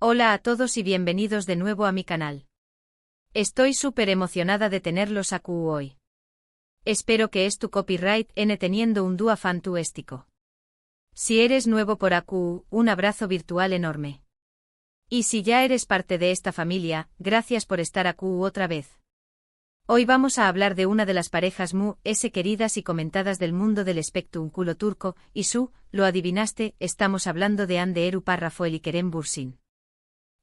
Hola a todos y bienvenidos de nuevo a mi canal. Estoy súper emocionada de tenerlos aquí hoy. Espero que es tu copyright N teniendo un dúo fantástico. Si eres nuevo por aquí, un abrazo virtual enorme. Y si ya eres parte de esta familia, gracias por estar aquí otra vez. Hoy vamos a hablar de una de las parejas queridas y comentadas del mundo del espectáculo turco, y lo adivinaste, estamos hablando de Hande Erupar Rafael y Kerem Bürsin.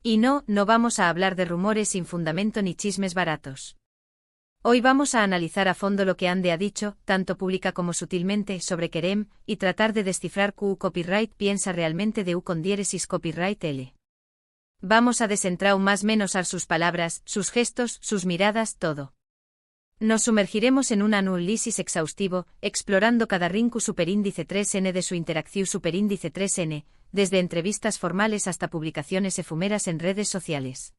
Y no vamos a hablar de rumores sin fundamento ni chismes baratos. Hoy vamos a analizar a fondo lo que Hande ha dicho, tanto pública como sutilmente, sobre Kerem, y tratar de descifrar qué copyright piensa realmente de con diéresis copyright L. Vamos a descentrar más menos a sus palabras, sus gestos, sus miradas, todo. Nos sumergiremos en un análisis exhaustivo, explorando cada rincu superíndice 3N de su interacción superíndice 3N, desde entrevistas formales hasta publicaciones efímeras en redes sociales.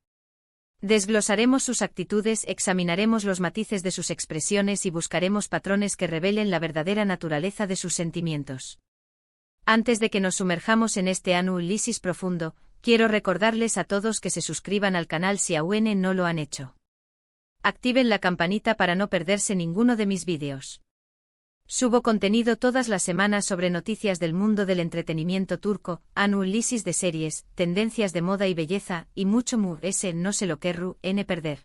Desglosaremos sus actitudes, examinaremos los matices de sus expresiones y buscaremos patrones que revelen la verdadera naturaleza de sus sentimientos. Antes de que nos sumerjamos en este análisis profundo, quiero recordarles a todos que se suscriban al canal si aún no lo han hecho. Activen la campanita para no perderse ninguno de mis vídeos. Subo contenido todas las semanas sobre noticias del mundo del entretenimiento turco, análisis de series, tendencias de moda y belleza, y mucho no se lo querru perder.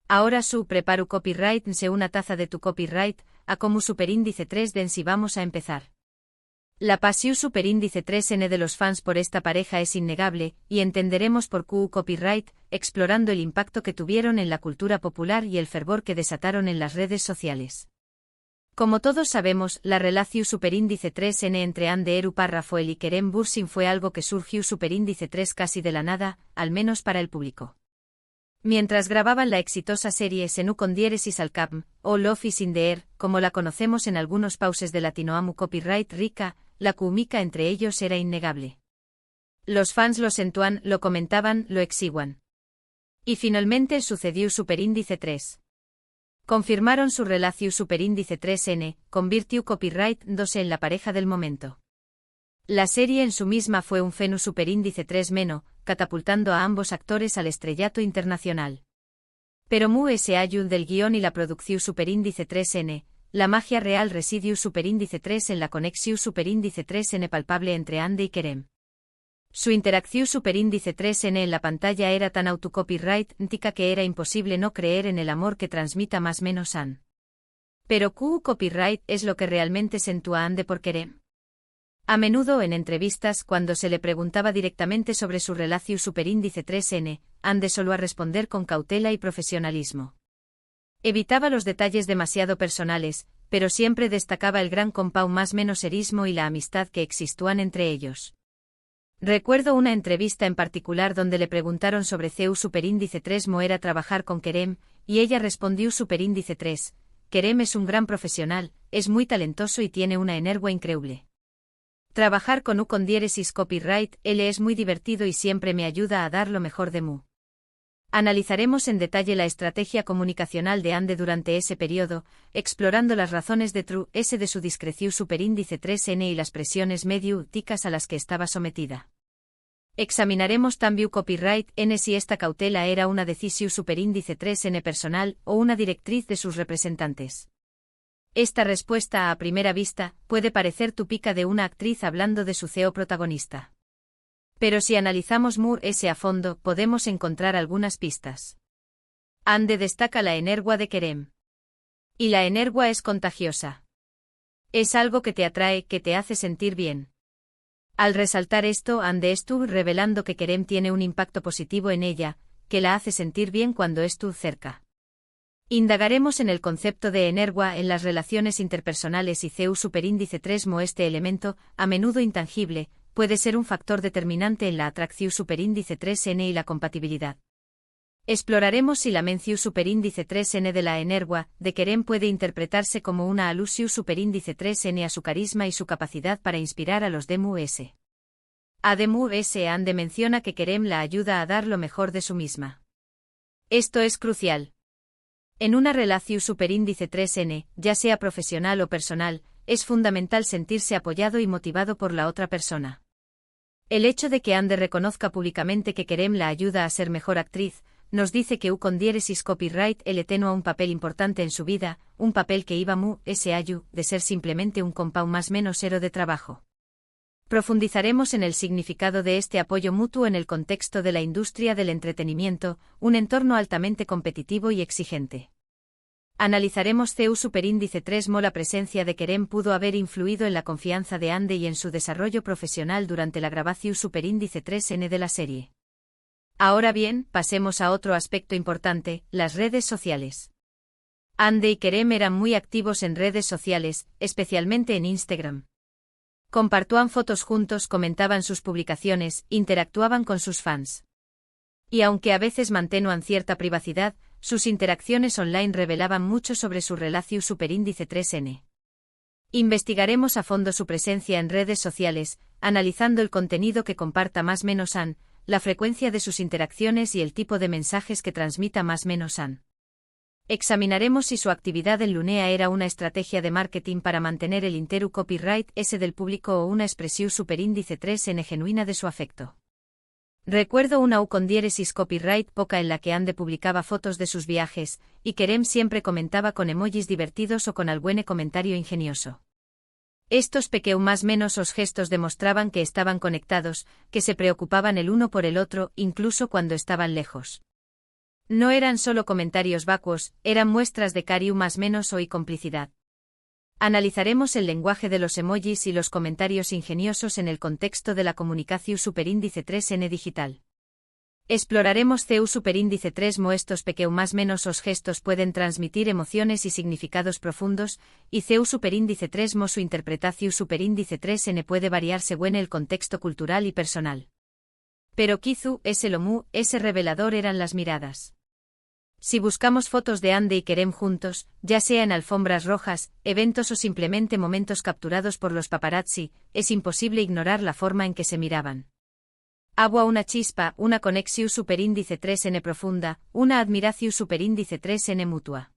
Ahora preparo copyright una taza de tu copyright, a como superíndice 3 den si vamos a empezar. La pasión superíndice 3N de los fans por esta pareja es innegable, y entenderemos por qué copyright, explorando el impacto que tuvieron en la cultura popular y el fervor que desataron en las redes sociales. Como todos sabemos, la relación superíndice 3N entre Hande Erupar Rafael y Kerem Bürsin fue algo que surgió superíndice 3 casi de la nada, al menos para el público. Mientras grababan la exitosa serie Senu con diéresis al Capm, o Love is in the Air, como la conocemos en algunos pauses de Latinoamu copyright rica, la química entre ellos era innegable. Los fans lo sentuan, lo comentaban, lo exiguan. Y finalmente sucedió superíndice 3. Confirmaron su relación superíndice 3N, convirtió copyright 2 en la pareja del momento. La serie en su misma fue un fenómeno superíndice 3 meno, catapultando a ambos actores al estrellato internacional. Pero ese ayun del guión y la producción superíndice 3N, la magia real residió superíndice 3 en la conexión superíndice 3N palpable entre Hande y Kerem. Su interacción superíndice 3N en la pantalla era tan autocopyright-ntica que era imposible no creer en el amor que transmita más menos An. Pero copyright es lo que realmente sentúa Hande por Kerem. A menudo en entrevistas, cuando se le preguntaba directamente sobre su relación superíndice 3N, Hande solía a responder con cautela y profesionalismo. Evitaba los detalles demasiado personales, pero siempre destacaba el gran compau más menos erismo y la amistad que existían entre ellos. Recuerdo una entrevista en particular donde le preguntaron sobre Ceu superíndice 3 era trabajar con Kerem, y ella respondió superíndice 3, Kerem es un gran profesional, es muy talentoso y tiene una energía increíble. Trabajar con con diéresis copyright, él es muy divertido y siempre me ayuda a dar lo mejor de mu. Analizaremos en detalle la estrategia comunicacional de Hande durante ese periodo, explorando las razones de de su discreción superíndice 3N y las presiones medio-ticas a las que estaba sometida. Examinaremos también copyright N si esta cautela era una decisión superíndice 3N personal o una directriz de sus representantes. Esta respuesta a primera vista puede parecer típica de una actriz hablando de su CEO protagonista. Pero si analizamos ese a fondo, podemos encontrar algunas pistas. Hande destaca la energía de Kerem. Y la energía es contagiosa. Es algo que te atrae, que te hace sentir bien. Al resaltar esto, Hande estuvo revelando que Kerem tiene un impacto positivo en ella, que la hace sentir bien cuando estuvo cerca. Indagaremos en el concepto de energía en las relaciones interpersonales y Ceu superíndice 3 este elemento, a menudo intangible, puede ser un factor determinante en la atracción superíndice 3N y la compatibilidad. Exploraremos si la mención superíndice 3N de la energía de Kerem puede interpretarse como una alusión superíndice 3N a su carisma y su capacidad para inspirar a los DMUS. Además, Hande menciona que Kerem la ayuda a dar lo mejor de su misma. Esto es crucial. En una relación superíndice 3N, ya sea profesional o personal, es fundamental sentirse apoyado y motivado por la otra persona. El hecho de que Ande reconozca públicamente que Kerem la ayuda a ser mejor actriz, nos dice que con diéresis copyright le tenua un papel importante en su vida, un papel que iba mu, ese ayu, de ser simplemente un compau más menos ero de trabajo. Profundizaremos en el significado de este apoyo mutuo en el contexto de la industria del entretenimiento, un entorno altamente competitivo y exigente. Analizaremos CEU superíndice 3 mo. La presencia de Kerem pudo haber influido en la confianza de Ande y en su desarrollo profesional durante la grabación superíndice 3N de la serie. Ahora bien, pasemos a otro aspecto importante, las redes sociales. Ande y Kerem eran muy activos en redes sociales, especialmente en Instagram. Compartían fotos juntos, comentaban sus publicaciones, interactuaban con sus fans. Y aunque a veces mantenían cierta privacidad, sus interacciones online revelaban mucho sobre su relación superíndice 3N. Investigaremos a fondo su presencia en redes sociales, analizando el contenido que comparta más menos An, la frecuencia de sus interacciones y el tipo de mensajes que transmita más menos An. Examinaremos si su actividad en Lunea era una estrategia de marketing para mantener el interu copyright ese del público o una expresión superíndice 3N genuina de su afecto. Recuerdo una U con diéresis copyright poca en la que Ande publicaba fotos de sus viajes, y Kerem siempre comentaba con emojis divertidos o con algún comentario ingenioso. Estos pequeños más menos os gestos demostraban que estaban conectados, que se preocupaban el uno por el otro, incluso cuando estaban lejos. No eran solo comentarios vacuos, eran muestras de cariño más menos o y complicidad. Analizaremos el lenguaje de los emojis y los comentarios ingeniosos en el contexto de la comunicación superíndice 3N digital. Exploraremos CEU superíndice 3 mo. Estos pequeños más menos os gestos pueden transmitir emociones y significados profundos, y CEU superíndice 3 mo. Su interpretación superíndice 3N puede variar según el contexto cultural y personal. Pero Kizu, ese lomu, ese revelador eran las miradas. Si buscamos fotos de Ande y Kerem juntos, ya sea en alfombras rojas, eventos o simplemente momentos capturados por los paparazzi, es imposible ignorar la forma en que se miraban. Agua una chispa, una conexión superíndice 3N profunda, una admiración superíndice 3N mutua.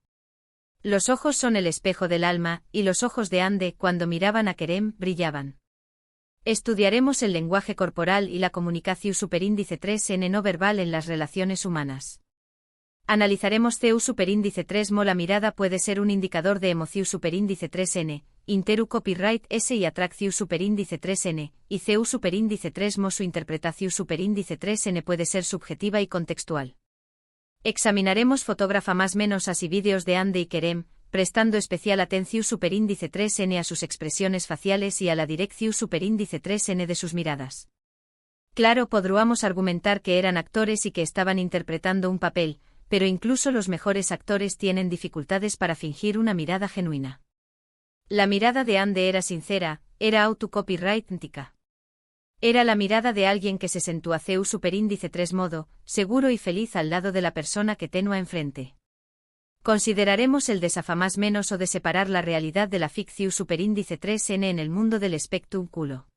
Los ojos son el espejo del alma, y los ojos de Ande, cuando miraban a Kerem, brillaban. Estudiaremos el lenguaje corporal y la comunicación superíndice 3N no verbal en las relaciones humanas. Analizaremos CEU superíndice 3 mo. La mirada puede ser un indicador de emoción superíndice 3N, interu copyright S y atracción superíndice 3N, y CEU superíndice 3 mo. Su interpretación superíndice 3N puede ser subjetiva y contextual. Examinaremos fotógrafa más menos así vídeos de Ande y Kerem, prestando especial atención superíndice 3N a sus expresiones faciales y a la dirección superíndice 3N de sus miradas. Claro, podríamos argumentar que eran actores y que estaban interpretando un papel, pero incluso los mejores actores tienen dificultades para fingir una mirada genuina. La mirada de Ande era sincera, era auto-copyrightica. Era la mirada de alguien que se sentía CEU superíndice 3 modo, seguro y feliz al lado de la persona que tenía enfrente. Consideraremos el desafa más menos o de separar la realidad de la ficción superíndice 3N en el mundo del spectrum culo.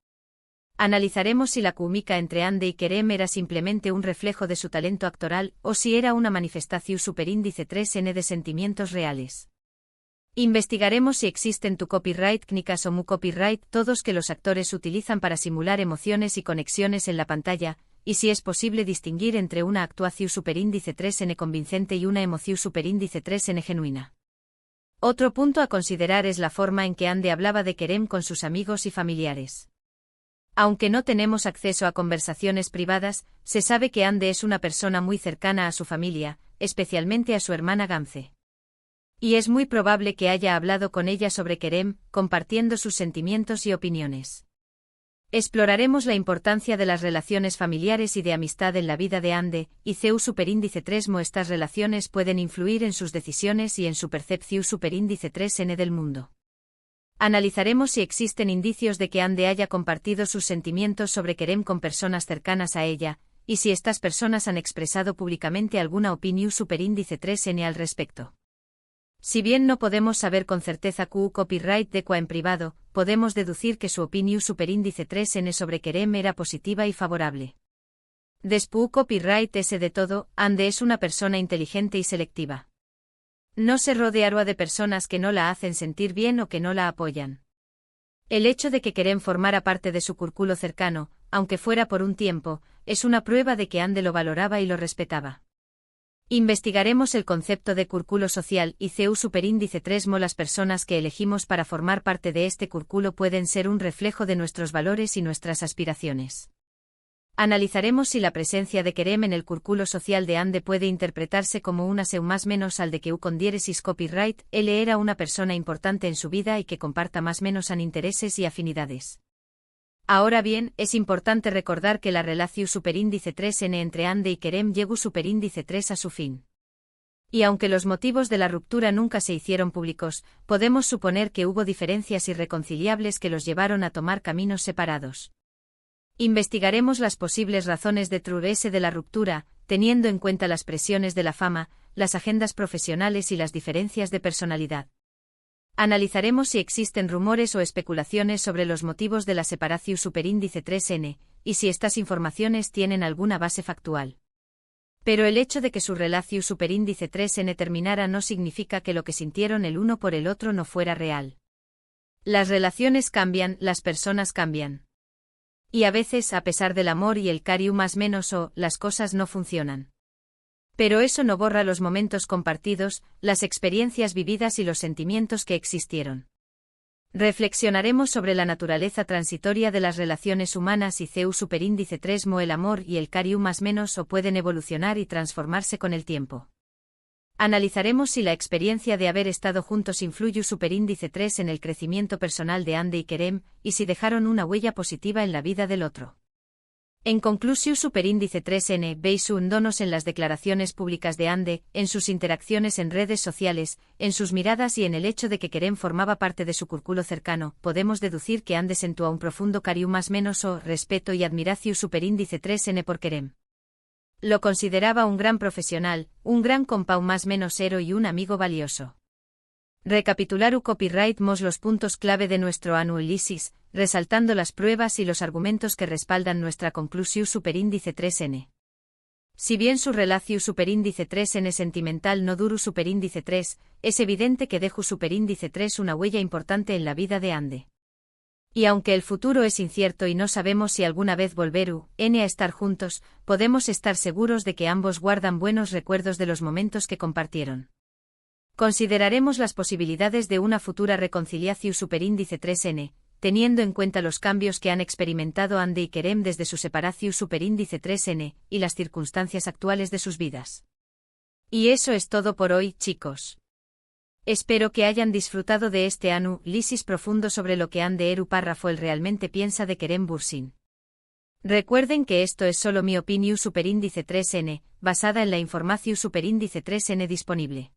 Analizaremos si la química entre Ande y Kerem era simplemente un reflejo de su talento actoral o si era una manifestación superíndice 3N de sentimientos reales. Investigaremos si existen tu copyright técnicas o mu copyright todos que los actores utilizan para simular emociones y conexiones en la pantalla, y si es posible distinguir entre una actuación superíndice 3N convincente y una emoción superíndice 3N genuina. Otro punto a considerar es la forma en que Ande hablaba de Kerem con sus amigos y familiares. Aunque no tenemos acceso a conversaciones privadas, se sabe que Ande es una persona muy cercana a su familia, especialmente a su hermana Gamze. Y es muy probable que haya hablado con ella sobre Kerem, compartiendo sus sentimientos y opiniones. Exploraremos la importancia de las relaciones familiares y de amistad en la vida de Ande, y CEU superíndice 3 mo. Estas relaciones pueden influir en sus decisiones y en su percepción superíndice 3N del mundo. Analizaremos si existen indicios de que Ande haya compartido sus sentimientos sobre Kerem con personas cercanas a ella, y si estas personas han expresado públicamente alguna opinión superíndice 3N al respecto. Si bien no podemos saber con certeza QU copyright de qua en privado, podemos deducir que su opinión superíndice 3N sobre Kerem era positiva y favorable. Despu copyright S de todo, Ande es una persona inteligente y selectiva. No se rodeará de personas que no la hacen sentir bien o que no la apoyan. El hecho de que Kerem formara parte de su círculo cercano, aunque fuera por un tiempo, es una prueba de que Ande lo valoraba y lo respetaba. Investigaremos el concepto de círculo social y CU superíndice 3 mo. Las personas que elegimos para formar parte de este círculo pueden ser un reflejo de nuestros valores y nuestras aspiraciones. Analizaremos si la presencia de Kerem en el círculo social de Ande puede interpretarse como una seu más menos al de que con diéresis copyright, él era una persona importante en su vida y que comparta más menos an intereses y afinidades. Ahora bien, es importante recordar que la relación superíndice 3n entre Ande y Kerem llegó superíndice 3 a su fin. Y aunque los motivos de la ruptura nunca se hicieron públicos, podemos suponer que hubo diferencias irreconciliables que los llevaron a tomar caminos separados. Investigaremos las posibles razones detrás de la ruptura, teniendo en cuenta las presiones de la fama, las agendas profesionales y las diferencias de personalidad. Analizaremos si existen rumores o especulaciones sobre los motivos de la separación superíndice 3n, y si estas informaciones tienen alguna base factual. Pero el hecho de que su relación superíndice 3n terminara no significa que lo que sintieron el uno por el otro no fuera real. Las relaciones cambian, las personas cambian. Y a veces, a pesar del amor y el cariño más menos las cosas no funcionan. Pero eso no borra los momentos compartidos, las experiencias vividas y los sentimientos que existieron. Reflexionaremos sobre la naturaleza transitoria de las relaciones humanas y CU superíndice 3 mo. El amor y el cariño más menos pueden evolucionar y transformarse con el tiempo. Analizaremos si la experiencia de haber estado juntos influye superíndice 3 en el crecimiento personal de Ande y Kerem, y si dejaron una huella positiva en la vida del otro. En conclusión, superíndice 3n veis hundonos en las declaraciones públicas de Ande, en sus interacciones en redes sociales, en sus miradas y en el hecho de que Kerem formaba parte de su círculo cercano, podemos deducir que Ande sentía un profundo cariño más menos respeto y admiración superíndice 3n por Kerem. Lo consideraba un gran profesional, un gran compau más menos héroe y un amigo valioso. Recapitular copyright mos los puntos clave de nuestro análisis, resaltando las pruebas y los argumentos que respaldan nuestra conclusión superíndice 3n. Si bien su relación superíndice 3n sentimental no duró superíndice 3, es evidente que dejó superíndice 3 una huella importante en la vida de Ande. Y aunque el futuro es incierto y no sabemos si alguna vez volverán a estar juntos, podemos estar seguros de que ambos guardan buenos recuerdos de los momentos que compartieron. Consideraremos las posibilidades de una futura reconciliación superíndice 3n, teniendo en cuenta los cambios que han experimentado Ande y Kerem desde su separación superíndice 3n, y las circunstancias actuales de sus vidas. Y eso es todo por hoy, chicos. Espero que hayan disfrutado de este análisis profundo sobre lo que Ande Eru párrafo él realmente piensa de Kerem Bürsin. Recuerden que esto es solo mi opinión superíndice 3n, basada en la información superíndice 3n disponible.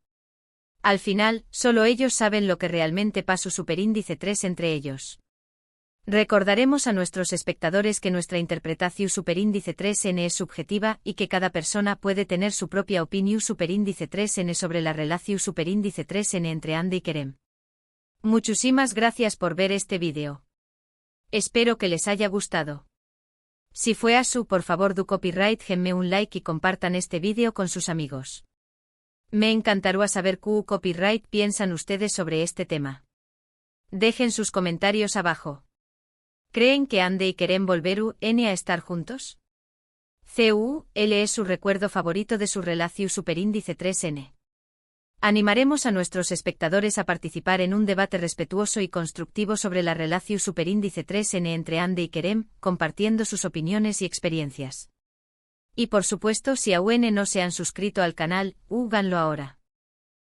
Al final, solo ellos saben lo que realmente pasó superíndice 3 entre ellos. Recordaremos a nuestros espectadores que nuestra interpretación superíndice 3n es subjetiva y que cada persona puede tener su propia opinión superíndice 3n sobre la relación superíndice 3n entre Ande y Kerem. Muchísimas gracias por ver este vídeo. Espero que les haya gustado. Si fue así, por favor do copyright denme un like y compartan este vídeo con sus amigos. Me encantaría saber qué copyright piensan ustedes sobre este tema. Dejen sus comentarios abajo. ¿Creen que Ande y Kerem volverán a estar juntos? ¿Cuál es su recuerdo favorito de su relación superíndice 3n? Animaremos a nuestros espectadores a participar en un debate respetuoso y constructivo sobre la relación superíndice 3n entre Ande y Kerem, compartiendo sus opiniones y experiencias. Y por supuesto, si aún no se han suscrito al canal, háganlo ahora.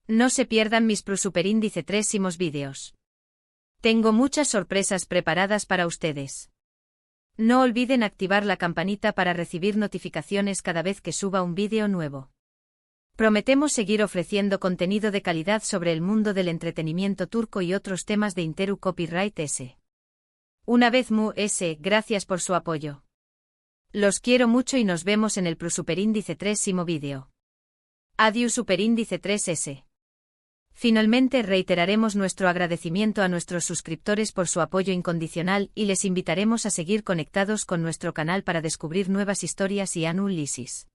No se pierdan mis superíndice 3 vídeos. Tengo muchas sorpresas preparadas para ustedes. No olviden activar la campanita para recibir notificaciones cada vez que suba un vídeo nuevo. Prometemos seguir ofreciendo contenido de calidad sobre el mundo del entretenimiento turco y otros temas de Interu Copyright S. Una vez más, gracias por su apoyo. Los quiero mucho y nos vemos en el superíndice 3 vídeo. Adiós superíndice 3S. Finalmente reiteraremos nuestro agradecimiento a nuestros suscriptores por su apoyo incondicional y les invitaremos a seguir conectados con nuestro canal para descubrir nuevas historias y análisis.